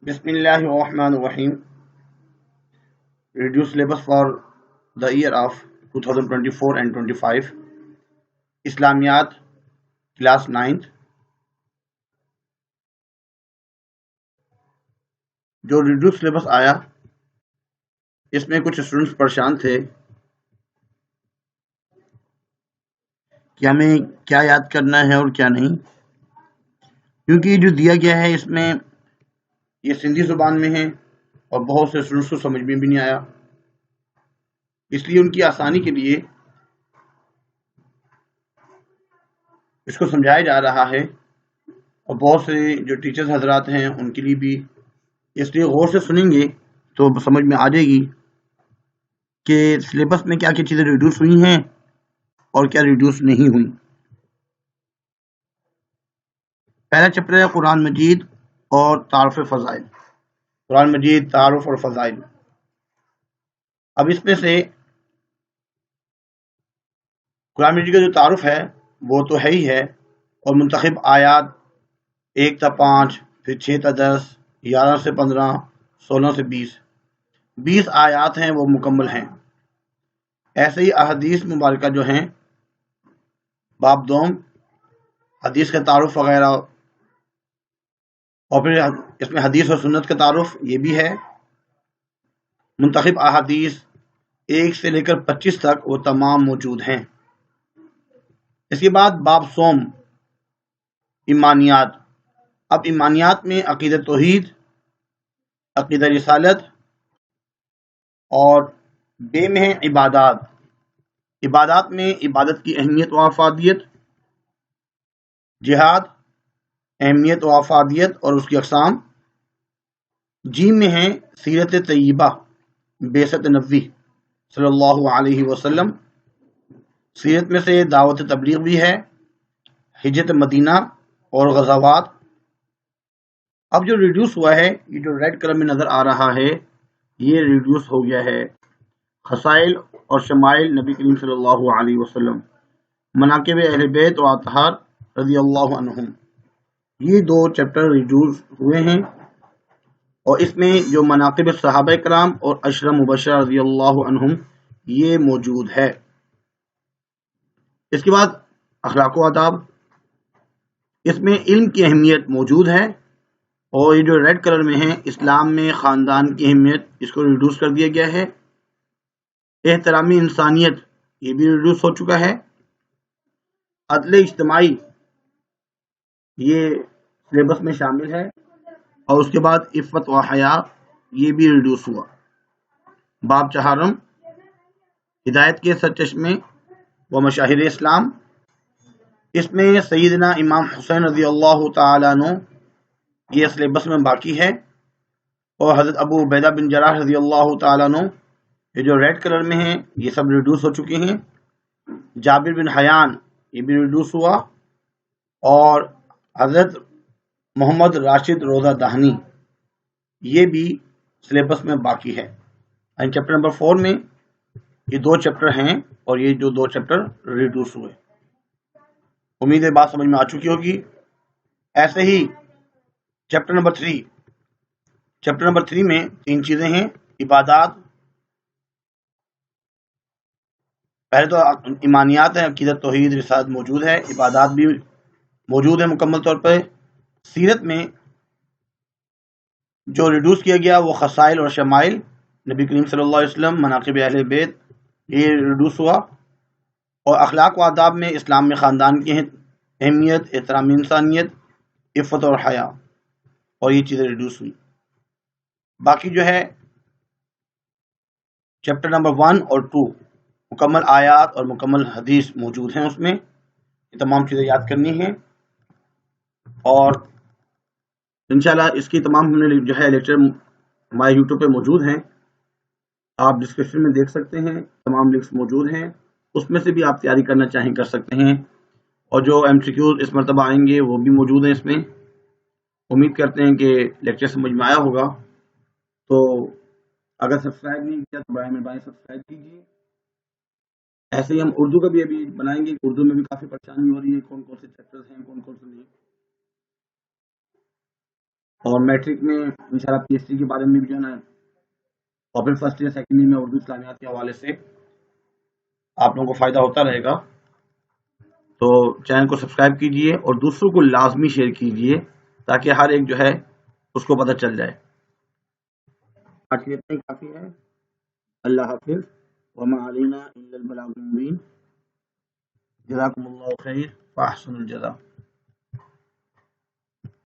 بسم اللہ الرحمن الرحیم. Reduced syllabus for the year of 2024 and 25. اسلامیات کلاس 9th. جو ریڈیوس سلیبس آیا اس میں کچھ اسٹوڈنٹس پریشان تھے کہ ہمیں کیا یاد کرنا ہے اور کیا نہیں، کیونکہ جو دیا گیا ہے اس میں یہ سندھی زبان میں ہے اور بہت سے اسٹوڈنٹس کو سمجھ میں بھی نہیں آیا. اس لیے ان کی آسانی کے لیے اس کو سمجھایا جا رہا ہے، اور بہت سے جو ٹیچرز حضرات ہیں ان کے لیے بھی اس لیے غور سے سنیں گے تو سمجھ میں آ جائے گی کہ سلیبس میں کیا کیا چیزیں ریڈیوس ہوئی ہیں اور کیا ریڈیوس نہیں ہوئی. پہلا چیپٹر ہے قرآن مجید اور تعارف فضائل. قرآن مجید، تعارف اور فضائل. اب اس میں سے قرآن مجید کا جو تعارف ہے وہ تو ہے ہی ہے، اور منتخب آیات 1 تا 5، پھر 6 تا 10، 11 سے 15، 16 سے 20 آیات ہیں وہ مکمل ہیں. ایسے ہی احادیث مبارکہ جو ہیں باب دوم، حدیث کا تعارف وغیرہ، اور پھر اس میں حدیث اور سنت کا تعارف یہ بھی ہے. منتخب احادیث 1 سے لے کر 25 تک وہ تمام موجود ہیں. اس کے بعد باب سوم، ایمانیات. اب ایمانیات میں عقیدہ توحید، عقیدہ رسالت، اور بے میں ہے عبادات. عبادات میں عبادت کی اہمیت و افادیت، جہاد، اہمیت و افادیت اور اس کی اقسام. جیم میں ہے سیرت طیبہ، بعثت نبوی صلی اللہ علیہ وسلم. سیرت میں سے دعوت تبلیغ بھی ہے، ہجرت مدینہ اور غزوات. اب جو ریڈیوس ہوا ہے، یہ جو ریڈ کلر میں نظر آ رہا ہے، یہ ریڈیوس ہو گیا ہے خصائل اور شمائل نبی کریم صلی اللہ علیہ وسلم، مناقب اہل بیت و اطہار رضی اللہ عنہم. یہ 2 چیپٹر ریڈیوس ہوئے ہیں، اور اس میں جو مناقب صحابہ کرام اور عشرہ مبشرہ رضی اللہ عنہم یہ موجود ہے. اس کے بعد اخلاق و آداب. اس میں علم کی اہمیت موجود ہے، اور یہ جو ریڈ کلر میں ہے اسلام میں خاندان کی اہمیت، اس کو ریڈیوس کر دیا گیا ہے. احترامی انسانیت یہ بھی ریڈیوس ہو چکا ہے. عدل اجتماعی یہ سلیبس میں شامل ہے، اور اس کے بعد عفت و حیا یہ بھی ریڈیوس ہوا. باب چہارم، ہدایت کے سرچشمے و مشاہیر اسلام. اس میں سیدنا امام حسین رضی اللہ تعالیٰ عنہ یہ سلیبس میں باقی ہے، اور حضرت ابو عبیدہ بن جراح رضی اللہ تعالیٰ عنہ یہ جو ریڈ کلر میں ہیں یہ سب ریڈیوس ہو چکے ہیں. جابر بن حیان یہ بھی ریڈیوس ہوا، اور حضرت محمد راشد روزہ دہنی یہ بھی سلیبس میں باقی ہے. چیپٹر نمبر 4 میں یہ 2 چیپٹر ہیں، اور یہ جو 2 چیپٹر ریڈیوس ہوئے. امید ہے بات سمجھ میں آ چکی ہوگی. ایسے ہی چیپٹر نمبر 3 میں 3 چیزیں ہیں. عبادات، پہلے تو ایمانیات ہیں، عقیدت توحید رسالت موجود ہے، عبادات بھی موجود ہے مکمل طور پر. سیرت میں جو ریڈیوس کیا گیا وہ خصائل اور شمائل نبی کریم صلی اللہ علیہ وسلم، مناقب اہل بیت یہ ریڈیوس ہوا. اور اخلاق و آداب میں اسلام میں خاندان کی اہمیت، احترام انسانیت، عفت اور حیا، اور یہ چیزیں ریڈیوس ہوئی. باقی جو ہے چیپٹر نمبر 1 اور 2 مکمل آیات اور مکمل حدیث موجود ہیں. اس میں یہ تمام چیزیں یاد کرنی ہیں، اور انشاءاللہ اس کی تمام ہم نے جو ہے لیکچر ہمارے یوٹیوب پہ موجود ہیں. آپ ڈسکرپشن میں دیکھ سکتے ہیں، تمام لنکس موجود ہیں، اس میں سے بھی آپ تیاری کرنا چاہیں کر سکتے ہیں. اور جو MCQs اس مرتبہ آئیں گے وہ بھی موجود ہیں اس میں. امید کرتے ہیں کہ لیکچر سمجھ میں آیا ہوگا. تو اگر سبسکرائب نہیں کیا تو برائے مہربانی سبسکرائب کیجیے. ایسے ہی ہم اردو کا بھی ابھی بنائیں گے. اردو میں بھی کافی پریشانی ہو رہی ہے، کون کون سے چیپٹرز ہیں، کون کون سے نہیں. اور میٹرک میں انشاءاللہ PhD کے بارے میں بھی جو ہے نا، اور پھر فرسٹ ایئر سیکنڈ ایئر میں اردو اسلامیات کے حوالے سے آپ لوگوں کو فائدہ ہوتا رہے گا. تو چینل کو سبسکرائب کیجئے اور دوسروں کو لازمی شیئر کیجئے تاکہ ہر ایک جو ہے اس کو پتہ چل جائے. آج کے لیے اتنا ہی کافی ہے. اللہ حافظ. وما علینا الا البلاغ المبین. جزاکم اللہ خیر فاحسن الجزاء.